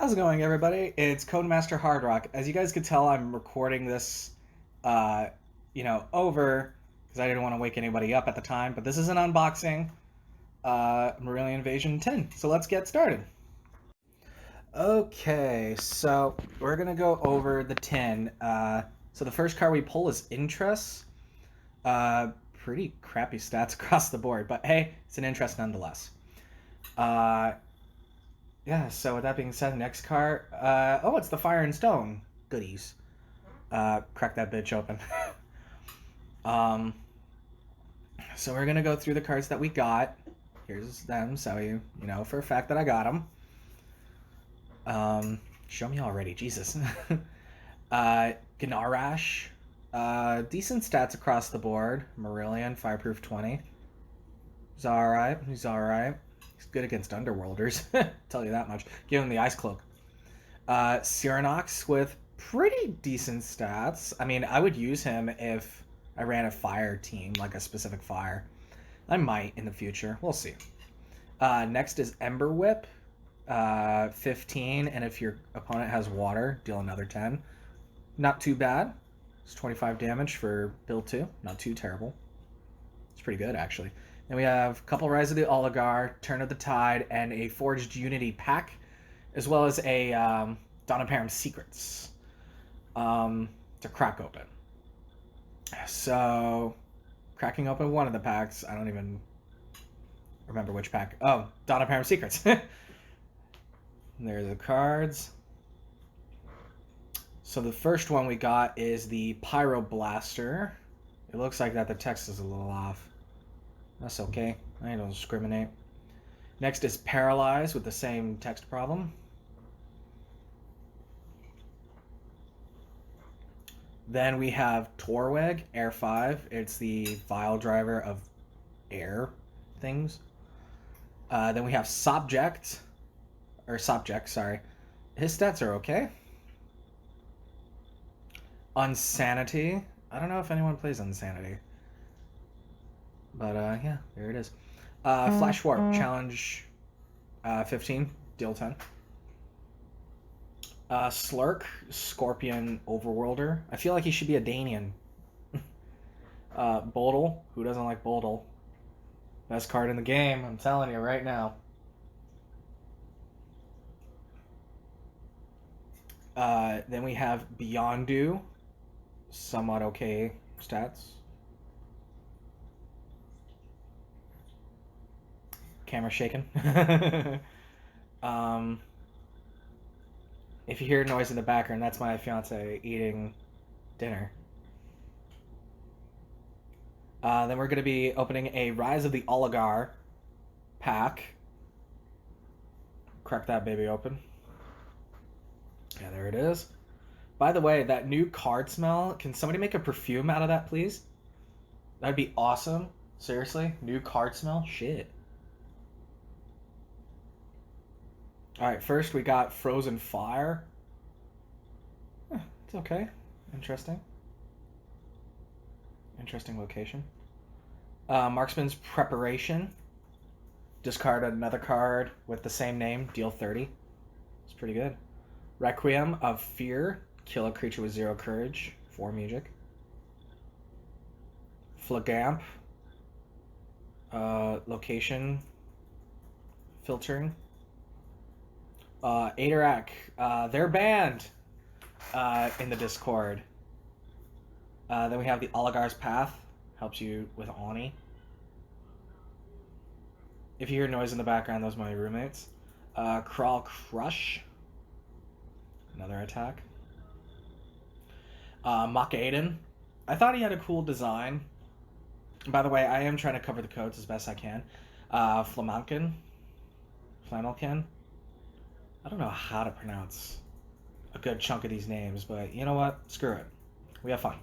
How's it going, everybody? It's Codemaster Hardrock. As you guys could tell, I'm recording this, uh, over because I didn't want to wake anybody up at the time. But this is an unboxing, Marillion Invasion 10. So let's get started. Okay, so we're gonna go over the 10. So the first card we pull is Interest. Pretty crappy stats across the board, but hey, it's an interest nonetheless. Uh, Yeah, so with that being said, next card. It's the Fire and Stone goodies. Crack that bitch open. um, so we're gonna go through the cards that we got. Here's them, so you know for a fact that I got them. Show me already, Jesus. Gnarash. Decent stats across the board. Marillion, Fireproof 20. He's alright. He's alright. He's good against Underworlders. Tell you that much. Give him the Ice Cloak. Cyranox with pretty decent stats. I mean, I would use him if I ran a fire team, like a specific fire. I might in the future. We'll see. Next is Ember Whip. 15, and if your opponent has water, deal another 10. Not too bad. It's 25 damage for build 2. Not too terrible. It's pretty good, actually. Then we have a couple Rise of the Oligar, Turn of the Tide, and a Forged Unity pack, as well as a Dawn of Param Secrets to crack open. So, cracking open one of the packs, I don't even remember which pack. Oh, Dawn of Param Secrets. There's the cards. So the first one we got is the Pyroblaster. It looks like that the text is a little off. That's okay. I don't discriminate. Next is Paralyze with the same text problem. Then we have Torweg, Air 5. It's the Vile driver of air things. Then we have Sobject. Sorry. His stats are okay. Unsanity. I don't know if anyone plays Unsanity. But yeah, there it is. Flash Warp, challenge 15, deal 10. Slurk, Scorpion Overworlder. I feel like he should be a Danian. Bodle, who doesn't like Bodle? Best card in the game, I'm telling you right now. Then we have Beyondu, somewhat okay stats. Camera shaking. If you hear noise in the background, that's my fiance eating dinner. Then we're going to be opening a Rise of the Oligar pack. Crack that baby open. Yeah, there it is. By the way, that new card smell, can somebody make a perfume out of that, please? That'd be awesome. Seriously? New card smell? Shit. Alright, first we got Frozen Fire. It's okay. Interesting. Interesting location. Marksman's Preparation. Discard another card with the same name. Deal 30. It's pretty good. Requiem of Fear. Kill a creature with 0 courage. 4 music. Flagamp. Location filtering. Adorak. They're banned in the Discord. Then we have the Oligar's Path. Helps you with Oni. If you hear noise in the background, those are my roommates. Crawl Crush. Another attack. Mock Aiden. I thought he had a cool design. By the way, I am trying to cover the codes as best I can. Flamankin. Flannelkin. I don't know how to pronounce a good chunk of these names, but you know what? Screw it. We have fun.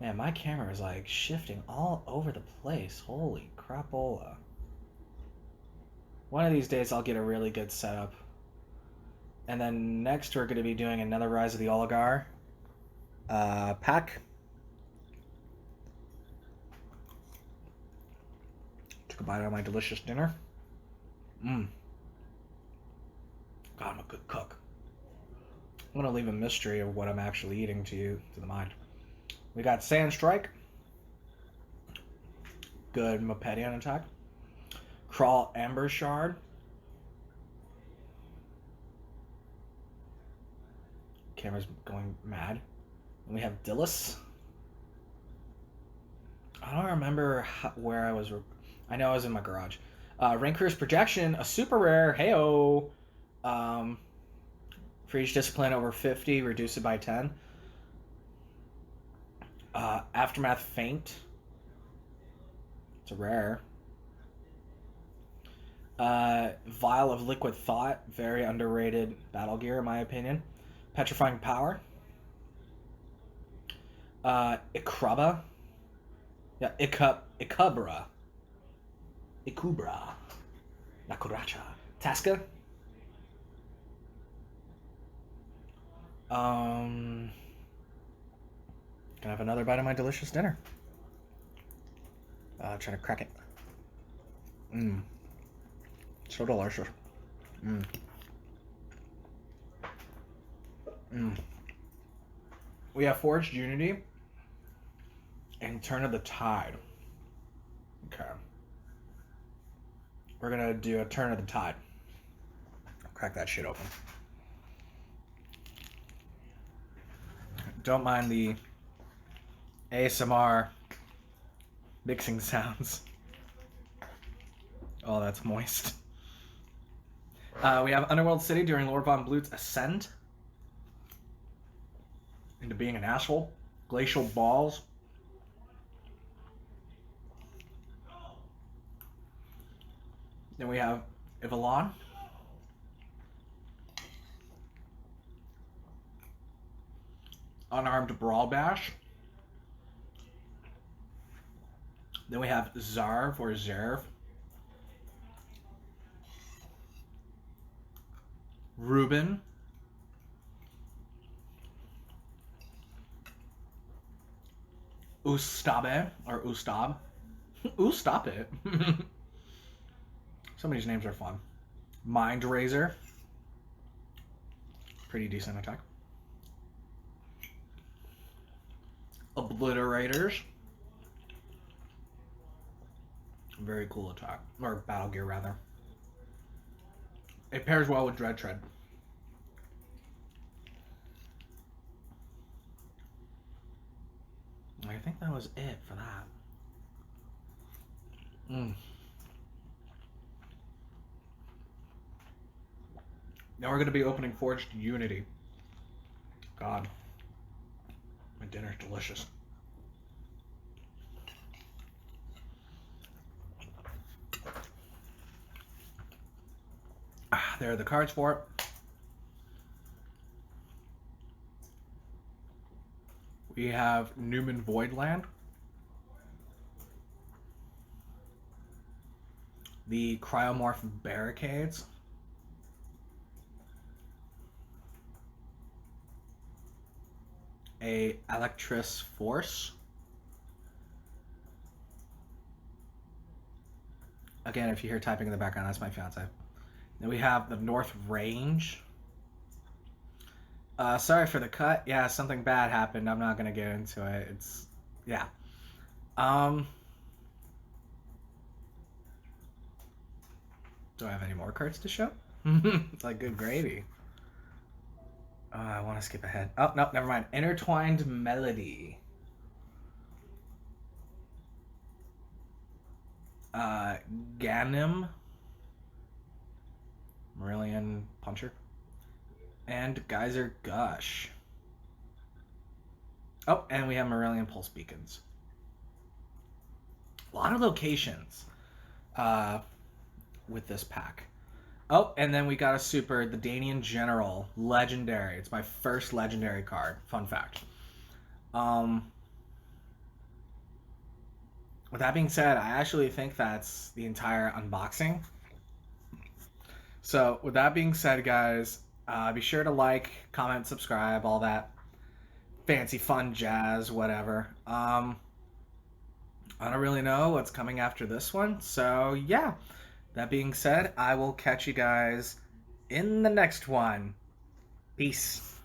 Man, my camera is like shifting all over the place. Holy crapola. One of these days I'll get a really good setup. And then next we're going to be doing another Rise of the Oligar pack. Took a bite out of my delicious dinner. Good cook. I'm gonna leave a mystery of what I'm actually eating to the mind. We got Sandstrike. Good Mopedian attack. Crawl Amber Shard. Camera's going mad. And we have Dillis. I don't remember where I was. I know I was in my garage. Rancorous Projection, a super rare. Heyo. For each discipline over 50, reduce it by 10. Aftermath Feint. It's a rare. Vial of Liquid Thought, very underrated battle gear in my opinion. Petrifying Power. Ikraba. Yeah, Ikubra. Nakuracha. Tasca. Can I have another bite of my delicious dinner? Trying to crack it. So delicious. We have Forged Unity and Turn of the Tide. Okay. We're gonna do a Turn of the Tide. Crack that shit open. Don't mind the ASMR mixing sounds. Oh, that's moist. We have Underworld City during Lord Von Blut's ascent into being an asshole. Glacial Balls. Then we have Ivalon. Unarmed Brawl Bash. Then we have Zarv or Zerv. Ruben. Ustabe or Ustab. Ustabe. Some of these names are fun. Mind Razor. Pretty decent attack. Obliterators. Very cool attack. Or battle gear, rather. It pairs well with Dread Tread. I think that was it for that. Now we're going to be opening Forged Unity. God. My dinner's delicious. There are the cards for it. We have Newman Voidland. The Cryomorph Barricades. A Electris Force. Again, if you hear typing in the background, that's my fiance. Then we have the North Range. Sorry for the cut. Yeah, something bad happened. I'm not gonna get into it. It's yeah. Do I have any more cards to show? It's like good gravy. I want to skip ahead. Oh, no, never mind. Intertwined Melody. Ganem. Marillion Puncher. And Geyser Gush. Oh, and we have Marillion Pulse Beacons. A lot of locations with this pack. Oh, and then we got a super, the Danian General, legendary. It's my first legendary card. Fun fact. With that being said, I actually think that's the entire unboxing. So, with that being said, guys, be sure to like, comment, subscribe, all that fancy fun jazz, whatever. I don't really know what's coming after this one. So, yeah. That being said, I will catch you guys in the next one. Peace.